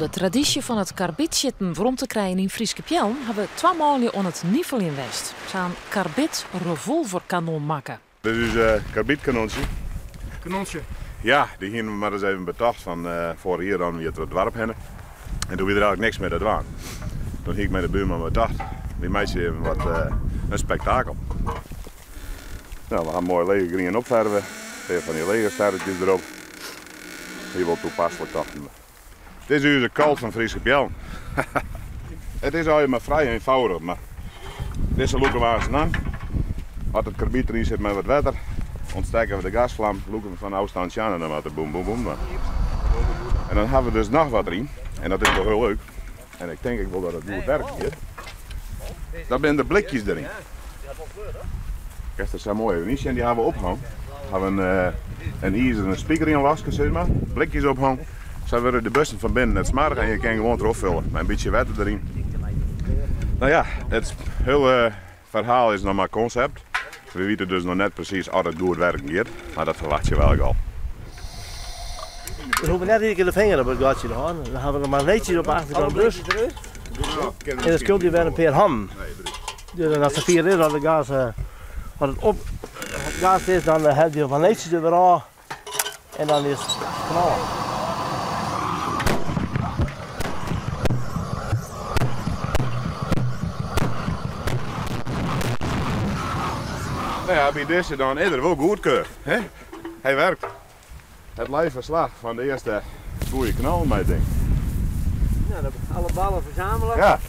de traditie van het karbietsjitten rond te krijgen in Frieske Pjeln hebben we 2 maanden aan het Nievel in West. Ze gaan karbit revolverkanon maken. Dit is een karbietkanonnetje. Kanonnetje? Ja, die gingen we maar eens even betacht van vorig jaar dan weer het dorp hennen. En toen we er eigenlijk niks meer dat waren. Toen ging ik met de buurman betacht. Die meisje even wat een spektakel. Nou, we gaan mooi lege green opverven. Even van die lege sterretjes erop. Hier wel toepasselijk dachten we. Dit is onze kalt van Frieske Pjeln. Het is al maar vrij eenvoudig, maar deze loeken we eens aan. Als het karbiet erin zit met wat water, ontsteken we de gasvlam, loeken we van afstandje aan en dan wat er boem boem boem. En dan hebben we dus nog wat erin. En dat is wel heel leuk. En ik denk wel dat het goed werkt hier. Dat zijn de blikjes erin. Kijk, dat zijn mooie niet en die hebben we opgehangen. We hebben een ijzeren speaker in wassen, zeg maar. Blikjes ophangen. Zo worden de bussen van binnen net smarig en je kan gewoon erop vullen. Met een beetje water erin. Nou ja, het hele verhaal is nog maar concept. We weten dus nog net precies of het goed werkt hier. Maar dat verwacht je wel al. We hoeven net een keer de vinger op het gatje te houden. Dan hebben we er maar netjes op achter van de bus. En dan scheelt je weer een paar ham. Dus als er 4 is, als het gas, gas is, dan heb je van netjes er weer aan. En dan is het knallen. Nou ja, bij deze dan is er wel goedkeur. Hij werkt. Het live verslag van de eerste goede knal, mijn ding. Nou, alle ballen verzamelen. Ja.